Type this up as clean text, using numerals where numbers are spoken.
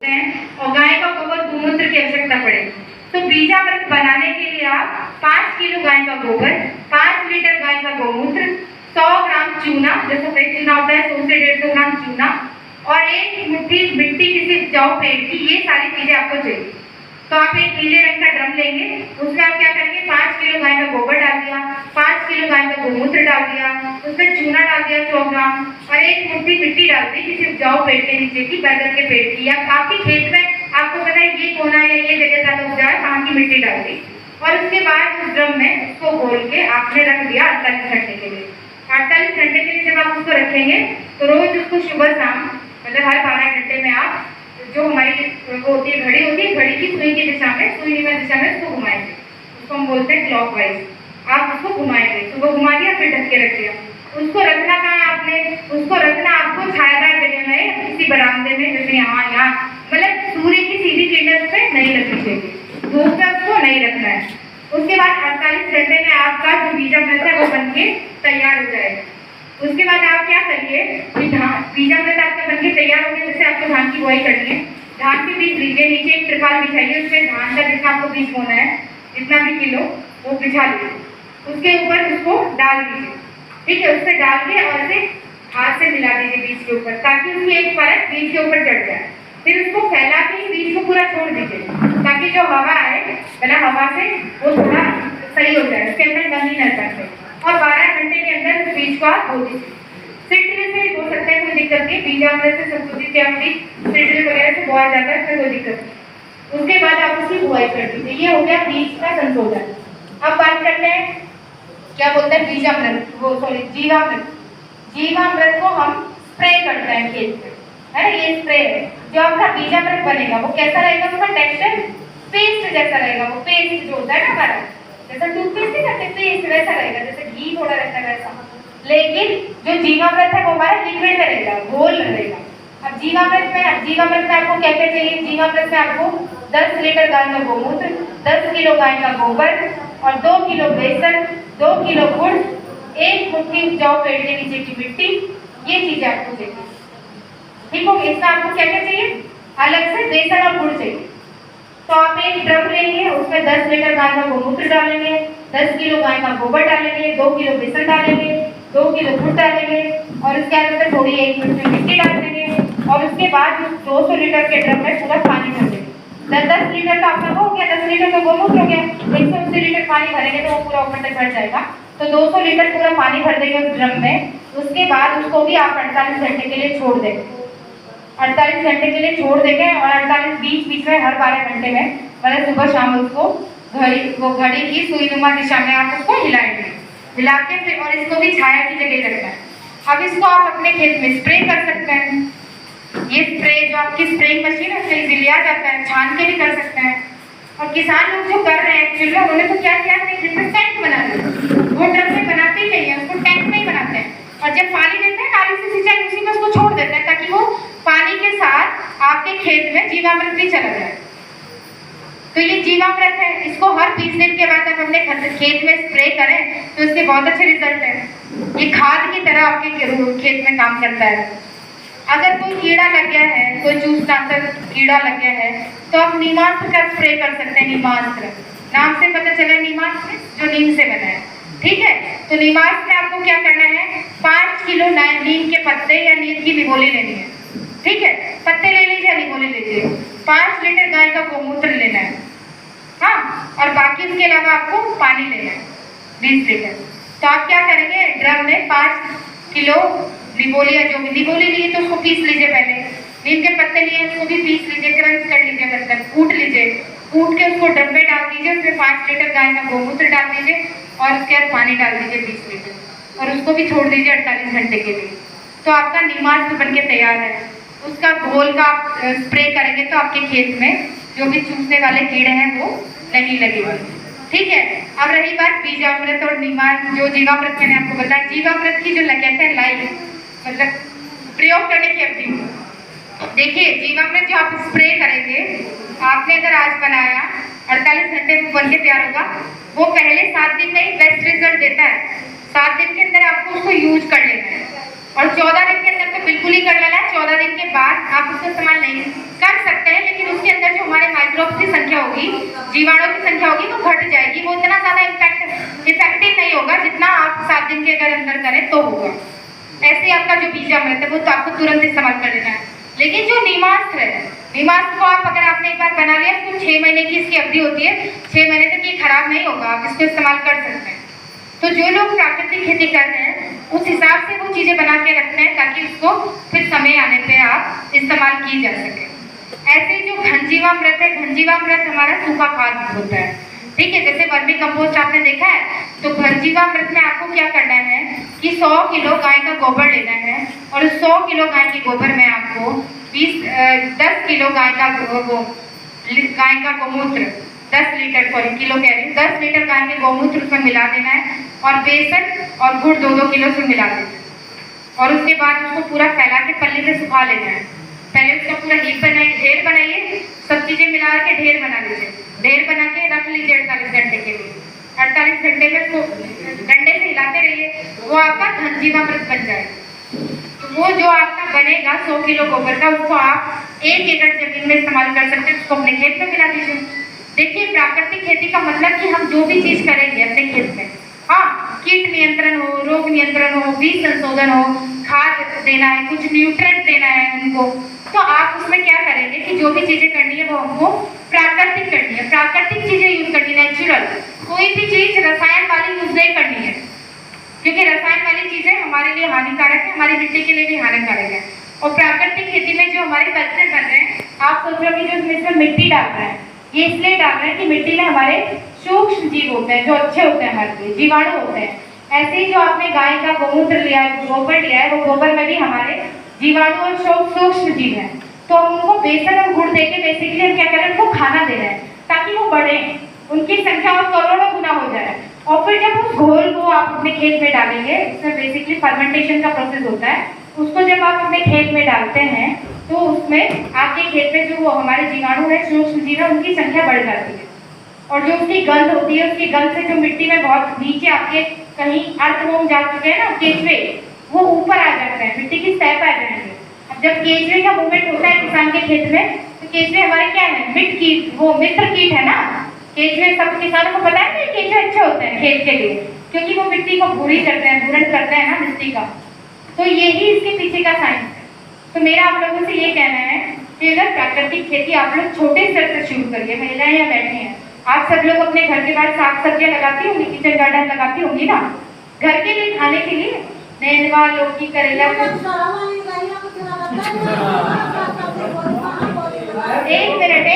और गाय का गोबर गोमूत्र की आवश्यकता पड़े तो बीजामृत बनाने के लिए आप 5 किलो गाय का गोबर, 5 लीटर गाय का गोमूत्र, 100 ग्राम चूना, जो सफेद चूना होता है 100 से 150 ग्राम चूना और एक मुट्ठी मिट्टी किसी उपजाऊ पेड़ की, ये सारी चीजें आपको चाहिए। तो आप एक नीले रंग का ड्रम लेंगे, उसमें आप क्या करेंगे 5 किलो गाय का गोबर डाल दिया, 5 किलो गाय का गोमूत्र डाल दिया, उसमें चूना डाल दिया 100 ग्राम और एक मुट्ठी मिट्टी डाल दी किसी उपजाऊ पेड़ के नीचे की, बरगद के पेड़ की, या आपके खेत में आपको पता है ये कोना या ये जगह ज्यादा उपजा है वहां की मिट्टी डाल दी और उसके बाद उस ड्रम में उसको घोल के आपने रख दिया 48 घंटे के लिए। 48 घंटे के लिए जब आप उसको रखेंगे तो रोज उसको सुबह शाम मतलब हर 12 घंटे में आप जो हमारी वो होती है घड़ी की सुई की दिशा में, सुई निकल दिशा में उसको घुमाएंगे, उसको हम बोलते हैं क्लॉकवाइज। आप उसको घुमाएंगे, सुबह घुमा दिया फिर ढक के रख दिया। उसको रखना कहाँ है आपने, उसको रखना आपको छायादार जगह में, किसी बरामदे में, जैसे यहाँ मतलब सूर्य की सीधी किरण पे नहीं रखनी चाहिए, धूप में उसको नहीं रखना है। उसके बाद 48 घंटे में आपका जो बीजामृत है वो बनके तैयार हो जाएगा। उसके बाद आप क्या करिए कि बीजामृत आपका बनके तैयार हो गया, जैसे आपको धान की बुआई करनी है, धान के बीज लीजिए, नीचे एक त्रिपाल बिछाइए, उसमें धान का जितना आपको बीज बोना है जितना भी किलो वो बिछा लीजिए, उसके ऊपर उसको डाल दीजिए, ठीक है। उससे डाल के और ऐसे हाथ से मिला दीजिए बीज के ऊपर, ताकि उसकी एक परत बीज के ऊपर चढ़ जाए। फिर उसको फैला के बीज को पूरा छोड़ दीजिए, ताकि जो हवा है मतलब हवा से वो थोड़ा सही हो जाए, उसके अंदर नमी न रखे और 12 घंटे के अंदर बीज को आप धो दीजिए। सिड्रिल से धो सकते हैं, कोई दिक्कत नहीं, बीजामृत से संशोधित या सिड्रिल वगैरह से बोया जाता है, कोई दिक्कत नहीं। उसके बाद आप उसकी बुआई कर दीजिए। ये हो गया बीज का संशोधन। अब बात करते हैं क्या बोलते हैं बीजामृत, वो सॉरी जीवामृत। जीवामृत को हम स्प्रे करते हैं खेत में, है ना, ये स्प्रे है। जो आपका बीजामृत बनेगा वो कैसा रहेगा, उसका टेक्सचर पेस्ट जैसा रहेगा, वो पेस्ट जो होता है ना हमारा, जैसा टूथपेस्ट नहीं करते पेस्ट वैसा रहेगा, जैसे घी थोड़ा रहता है वैसा। लेकिन जो जीवामृत है वो हमारा लिक्विड रहेगा, घोल रहेगा। अब जीवामृत में आपको क्या क्या चाहिए, जीवामृत में आपको 10 लीटर गाय का गोमूत्र, 10 किलो गाय का गोबर और 2 किलो बेसन, 2 किलो गुड़, एक मुट्ठी उपजाऊ पेड़ के नीचे की मिट्टी, ये चीजें आपको चाहिए, ठीक हो। इसका आपको क्या क्या चाहिए, अलग से बेसन और गुड़ चाहिए। तो आप एक ड्रम लेंगे, उसमें 10 लीटर गाय का गोमूत्र डालेंगे, 10 किलो गाय का गोबर डालेंगे, 2 किलो बेसन डालेंगे, 2 किलो गुड़ डालेंगे और उसके अंदर थोड़ी एक मुट्ठी मिट्टी डाल देंगे और उसके बाद 200 लीटर के ड्रम में पूरा पानी भर देंगे। 10 लीटर का आपका हो गया, 10 लीटर का गोमूत्र हो गया, 180 लीटर पानी भरेंगे तो वो पूरा ऊपर तक भर जाएगा। तो 200 लीटर पूरा पानी भर देंगे उस ड्रम में। उसके बाद उसको भी आप 48 घंटे के लिए छोड़ देंगे, 48 घंटे के लिए छोड़ देंगे और 48 बीच में हर 12 घंटे में मतलब सुबह शाम उसको घड़ी की सुईनुमा दिशा में आप उसको हिलाएंगे, हिला के फिर और इसको भी छाया की जगह रखना है। अब इसको आप अपने खेत में स्प्रे कर सकते हैं। ये स्प्रे जो आपकी स्प्रेइंग मशीन है उससे लिया जाता है, छान के भी कर सकते हैं। और किसान लोग जो कर रहे हैं एक्चुअली उन्होंने तो क्या किया, टैंक बना दिया, वो ड्रम में बनाते ही नहीं है, उसको टैंक में ही बनाते हैं और जब पानी देते हैं नाली से सिंचाई उसी में उसको छोड़ देते हैं, ताकि वो पानी के साथ आपके खेत में जीवामृत भी चला जाए। तो ये जीवामृत है, इसको हर 20 दिन के बाद आप अपने खेत में स्प्रे करें तो इसके बहुत अच्छे रिजल्ट है। ये खाद की तरह आपके खेत में काम करता है। अगर कोई कीड़ा लग गया है, कोई चूसनाशक कीड़ा लग गया है तो आप नीमास्त्र का स्प्रे कर सकते हैं। नीमास्त्र नाम से पता चला, नीमास्त्र जो नीम से बना है, ठीक है। तो नीमास्त्र में आपको क्या करना है, 5 किलो नीम के पत्ते या नीम की निगोली लेनी है, ठीक है, पत्ते ले लीजिए, निगोली लीजिए, 5 लीटर गाय का गोमूत्र लेना है, हाँ, और बाकी उसके अलावा आपको पानी लेना है 20 लीटर। तो आप क्या करेंगे, ड्रम में 5 किलो निगोली, जो भी निगोली लिए तो उसको पीस लीजिए, पहले नीम के पत्ते लिए उसको भी पीस लीजिए, क्रंच कर लीजिए, मतलब कूट लीजिए, कूट के उसको ड्रम में डाल दीजिए, उसमें 5 लीटर गाय का गोमूत्र डाल दीजिए और उसके बाद पानी डाल दीजिए 20 लीटर और उसको भी छोड़ दीजिए 48 घंटे के लिए। तो आपका नीमास्त्र बनके तैयार है। उसका घोल का आप स्प्रे करेंगे तो आपके खेत में जो भी चूसने वाले कीड़े हैं वो नहीं लगेंगे, ठीक है। अब रही बात बीजामृत और जो जीवामृत मैंने आपको बताया, जीवामृत की जो कहते हैं लाइफ मतलब प्रयोग करने की अवधि, देखिए जीवामृत जो आप स्प्रे करेंगे, आपने अगर आज बनाया 48 घंटे में बन के तैयार होगा, वो पहले 7 दिन में ही बेस्ट रिजल्ट देता है। 7 दिन के अंदर आपको उसको यूज कर लेना है, और 14 दिन के अंदर तो बिल्कुल ही कर लेना है। 14 दिन के बाद आप उसको इस्तेमाल नहीं कर सकते हैं, लेकिन उसके अंदर जो हमारे माइक्रोब्स की संख्या होगी, जीवाणु की संख्या होगी, वो घट जाएगी। वो इतना ज़्यादा इफेक्टिव नहीं होगा जितना आप 7 दिन के अगर अंदर करें तो होगा। ऐसे ही आपका जो बीजामृत है वो तो आपको तुरंत इस्तेमाल कर लेना है। लेकिन जो नीमास्त्र है, नीमास्त्र को आप अगर आपने एक बार बना लिया तो 6 महीने की इसकी अवधि होती है, 6 महीने तक ये खराब नहीं होगा, आप इसको इस्तेमाल कर सकते हैं। तो जो लोग प्राकृतिक खेती कर रहे हैं उस हिसाब से वो चीज़ें बना के रखते हैं ताकि उसको फिर समय आने पे आप इस्तेमाल की जा सके। ऐसे ही जो घनजीवामृत है, घनजीवामृत हमारा सूखा खाद होता है, ठीक है। जैसे वर्मी कंपोस्ट आपने देखा है, तो घनजीवामृत में आपको क्या करना है कि 100 किलो गाय का गोबर लेना है और उस 100 किलो गाय के गोबर में आपको 10 किलो गाय का गोमूत्र 10 लीटर, सॉरी किलो कह रही हूँ, 10 लीटर गाय के गोमूत्र उसमें मिला देना है और बेसन और गुड़ 2-2 किलो उसमें मिला देना है। और उसके बाद उसको पूरा फैला के पल्ली में सुखा लेना है। पहले उसका पूरा हीप बनाइए, ढेर बनाइए, सब चीज़ें मिला के ढेर बना लीजिए। ढेर बना के रख लीजिए 48 घंटे के लिए। 48 घंटे में उसको डंडे से हिलाते रहिए, वो आपका घनजीवामृत बन जाएगा। तो वो जो आपका बनेगा 100 किलो गोबर का, उसको आप 1 एकड़ जमीन में इस्तेमाल कर सकते हैं, उसको अपने खेत में मिला दीजिए। देखिए, प्राकृतिक खेती का मतलब कि हम जो भी चीज़ करेंगे अपने खेत में, हाँ, कीट नियंत्रण हो, रोग नियंत्रण हो, बीज संशोधन हो, खाद देना है, कुछ न्यूट्रेंट देना है उनको, तो आप उसमें क्या करेंगे कि जो भी चीज़ें करनी है वो हमको प्राकृतिक करनी है, प्राकृतिक चीज़ें यूज करनी है, नेचुरल। कोई भी चीज़ रसायन वाली यूज नहीं करनी है, क्योंकि रसायन वाली चीज़ें हमारे लिए हानिकारक है, हमारी मिट्टी के लिए भी हानिकारक है। और प्राकृतिक खेती में जो हमारे कल्चर बन रहे हैं, आप सोच रहे हो कि जो इसमें मिट्टी डाल रहे हैं, ये इसलिए डाल रहे हैं कि मिट्टी में हमारे सूक्ष्म जीव होते हैं जो अच्छे होते हैं, हमारे लिए जीवाणु होते हैं। ऐसे ही जो आपने गाय का गोमूत्र लिया है, गोबर लिया है, वो गोबर में भी हमारे जीवाणु और सूक्ष्म जीव हैं। तो हम उनको बेसन और गुड़ देके बेसिकली हम क्या कर रहे हैं, उनको खाना दे रहे हैं ताकि वो बढ़े, उनकी संख्या और करोड़ों गुना हो जाए। और फिर जब उस घोल को आप अपने खेत में डालेंगे, इसमें बेसिकली फर्मेंटेशन का प्रोसेस होता है, उसको जब आप अपने खेत में डालते हैं तो उसमें आपके खेत में जो वो हमारे जीवाणु है, सूक्ष्म जीव है, उनकी संख्या बढ़ जाती है। और जो उसकी गंध होती है, उसकी गंध से जो मिट्टी में बहुत नीचे आपके कहीं अर्थवर्म जा चुके हैं ना, केचुए, वो ऊपर आ जाते हैं, मिट्टी की सतह पर आ जाएंगे। अब जब केचुए का मूवमेंट होता है किसान के खेत में, तो केचुए हमारे क्या है, मित्र कीट है ना। केचुए सब किसानों को पता है ना, केचुए अच्छे होते हैं खेत के लिए, क्योंकि वो मिट्टी को भूरी करते हैं, भूरण करते हैं ना मिट्टी का। तो यही इसके पीछे का साइंस है। तो मेरा आप लोगों से ये कहना है कि अगर प्राकृतिक खेती आप लोग छोटे स्तर से शुरू करिए। महिलाएं यहाँ बैठी हैं, आप सब लोग अपने घर के बाहर साग सब्जियां लगाती होंगी, किचन गार्डन लगाती होंगी ना, घर के लिए खाने के लिए, नेनुआ, लौकी, करेला। एक मिनट